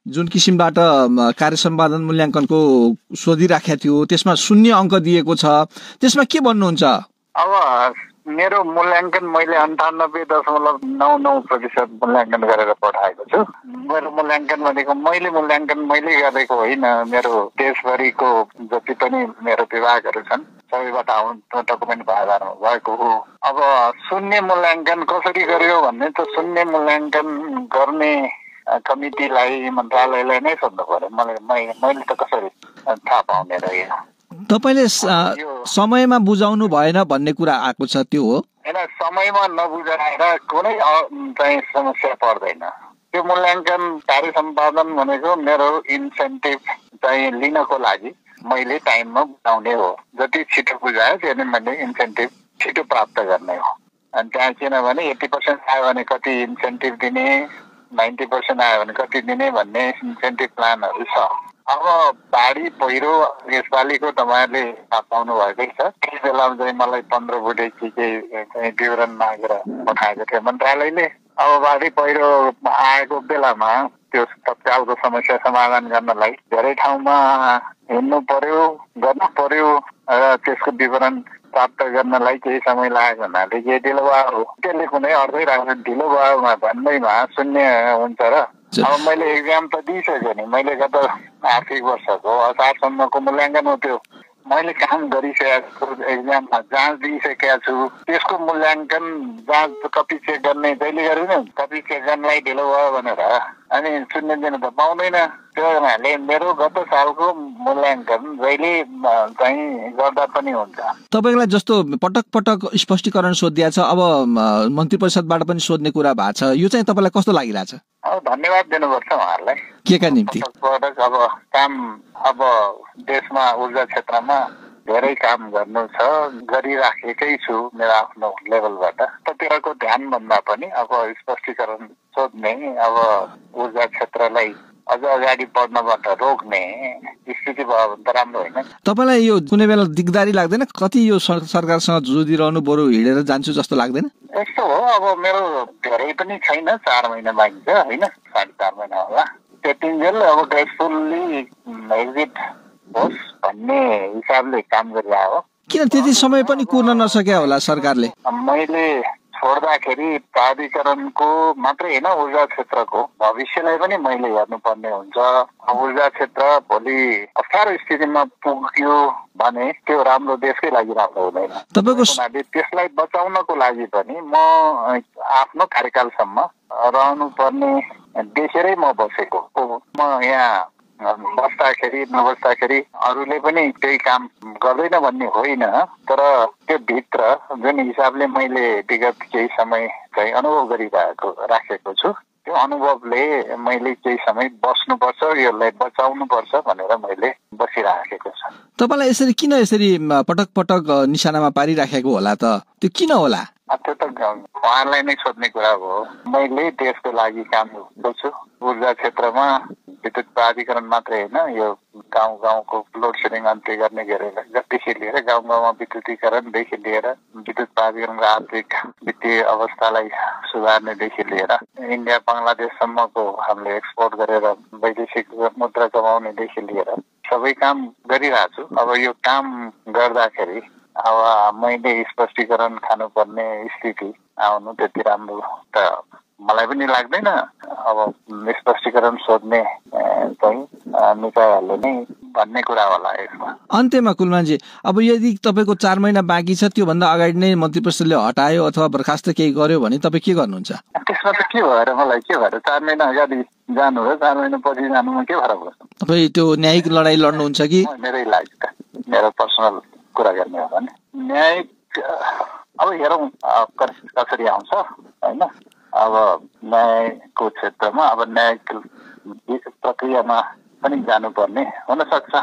जुन किसिमबाट कार्य सम्पादन मूल्याङ्कनको सोधिराखेको थियो त्यसमा 0 अङ्क दिएको छ, त्यसमा के भन्नुहुन्छ? अब मेरो मूल्याङ्कन मैले 98.99% मूल्याङ्कन गरेर पठाएको छु। मेरो मूल्याङ्कन भनेको मैले गरेको होइन, मेरो देशभरिको जति पनि मेरो विभागहरू छन् सबैबाट आउनु डकुमेन्टको आधारमा भएको हो। अब 0 मूल्याङ्कन कसरी गर्यो भन्ने त 0 मूल्याङ्कन गर्ने कमिटीलाई मन्त्रालयलाई नै सोध्नु पर्यो। मैले त कसरी थाहा पाउने रहेँ? तपाईले समयमा बुझाउनु भएन भन्ने कुरा आएको छ, त्यो हो? हैन, समयमा नबुझाएर कुनै चाहिँ समस्या पर्दैन। त्यो मूल्याङ्कन कार्य सम्पादन भनेको मेरो इन्सेन्टिभ चाहिँ लिनको लागि मैले टाइममा बुझाउने हो। जति छिटो बुझायो त्यति मैले इन्सेन्टिभ छिटो प्राप्त गर्ने हो। अनि त्यहाँ किनभने 80% आयो भने कति इन्सेन्टिभ दिने, 90% आयो भने कति दिने भन्ने इन्सेन्टिभ प्लानहरू छ। अब बाढी पहिरो यसपालिको तपाईँहरूले थाहा पाउनु भएकै छ। त्यस बेलामा चाहिँ मलाई 15 बुढे चाहिँ विवरण मागेर पठाएको थियो मन्त्रालयले। अब बाढी पहिरो आएको बेलामा त्यो तत्कालको समस्या समाधान गर्नलाई धेरै ठाउँमा हिँड्नु पर्यो, गर्नु पर्यो र त्यसको विवरण प्राप्त गर्नलाई केही समय लागेको हुनाले केही ढिलो भयो। त्यसले कुनै अर्थै राख्दैन, ढिलो भयो भन्दैमा 0 हुन्छ र? अब मैले एक्जाम त दिइसकेँ नि। मैले गत आर्थिक वर्षको असारसम्मको मूल्याङ्कन हो त्यो। मैले काम गरिसकेको छु, एक्जाममा जाँच दिइसकेका छु। त्यसको मूल्याङ्कन जाँच कपी चेक गर्ने जहिले गरिने, कपी चेक गर्नलाई ढिलो भयो भनेर अनि 0 दिन त पाउँदैन। त्यो हुनाले मेरो गत सालको मूल्याङ्कन जहिले चाहिँ गर्दा पनि हुन्छ। तपाईलाई जस्तो पटक पटक स्पष्टीकरण सोधिएको छ, अब मन्त्री परिषदबाट पनि सोध्ने कुरा भएको छ, यो चाहिँ तपाईलाई कस्तो लागिरहेछ? अब धन्यवाद दिनुपर्छ उहाँहरूलाई। केका निम्ति? पटक अब काम, अब देशमा ऊर्जा क्षेत्रमा धेरै काम गर्नु छ, गरिराखेकै छु मेरो आफ्नो लेभलबाट। त्यतिरको ध्यान भन्दा पनि अब स्पष्टीकरण सोध्ने, अब ऊर्जा क्षेत्रलाई अझ अगाडि बढ्नबाट रोक्ने स्थिति भयो भने त राम्रो होइन। तपाईलाई यो कुनै बेला दिगदारी लाग्दैन? कति यो सरकारसँग जुझिरहनु बरु हिँडेर जान्छु जस्तो लाग्दैन? यस्तो हो, अब मेरो धेरै पनि छैन, 4 महिना बाँकी छ होइन, 4.5 महिना होला। त्यतिन्जेल अब ग्रेसफुल्ली एक्जिट होस् भन्ने हिसाबले काम गरिरहेको। किन त्यति समय पनि कुर्न नसक्या होला सरकारले? मैले छोड्दाखेरि प्राधिकरणको मात्रै होइन, ऊर्जा क्षेत्रको भविष्यलाई पनि मैले हेर्नुपर्ने हुन्छ। ऊर्जा क्षेत्र भोलि अप्ठ्यारो स्थितिमा पुग्यो भने त्यो राम्रो देशकै लागि राम्रो हुँदैन। त्यसलाई बचाउनको लागि पनि म आफ्नो कार्यकालसम्म रहनुपर्ने देखेरै म बसेको। म यहाँ बस्दाखेरि नबस्दाखेरि अरूले पनि त्यही काम गर्दैन भन्ने होइन, तर त्यो भित्र जुन हिसाबले मैले विगत केही समय चाहिँ अनुभव राखेको छु, त्यो अनुभवले मैले केही समय बस्नुपर्छ, यसलाई बचाउनुपर्छ भनेर मैले बसिराखेको छु। तपाईलाई यसरी किन पटक पटक निशानामा पारिराखेको होला त? त्यो किन होला? त्यो त उहाँहरूलाई नै सोध्ने कुरा हो। मैले देशको लागि काम गर्छु। ऊर्जा क्षेत्रमा विद्युत प्राधिकरण मात्रै होइन, यो गाउँ गाउँको लोड सेडिङ अन्त्य गर्नेदेखि लिएर गाउँ गाउँमा विद्युतीकरणदेखि लिएर विद्युत प्राधिकरणको आर्थिक वित्तीय अवस्थालाई सुधार्नेदेखि लिएर इन्डिया बङ्गलादेशसम्मको हामीले एक्सपोर्ट गरेर वैदेशिक मुद्रा कमाउनेदेखि लिएर सबै काम गरिरहेको छु। अब यो काम गर्दाखेरि अब मैले स्पष्टीकरण खानुपर्ने स्थिति आउनु त्यति राम्रो त मलाई पनि लाग्दैन। अब स्पष्टीकरण सोध्ने चाहिँ निकायहरूले नै भन्ने कुरा होला यसमा। अन्त्यमा कुलमानजी, अब यदि तपाईँको 4 महिना बाँकी छ, त्योभन्दा अगाडि नै मन्त्री परिषदले हटायो अथवा बर्खास्त केही गर्यो भने तपाईँ के गर्नुहुन्छ? त्यसमा त के भएर मलाई के भएर 4 महिना अगाडि जानु र 4 महिना पछि जानुमा के फरक पर्छ? तपाईँ त्यो न्यायिक लडाइँ लड्नुहुन्छ कि? मेरै लागि त मेरो पर्सनल कुरा गर्ने हो भने न्यायिक अब हेरौँ कसरी आउँछ होइन। अब न्यायको क्षेत्रमा अब न्यायिक प्रक्रियामा पनि जानुपर्ने हुन सक्छ।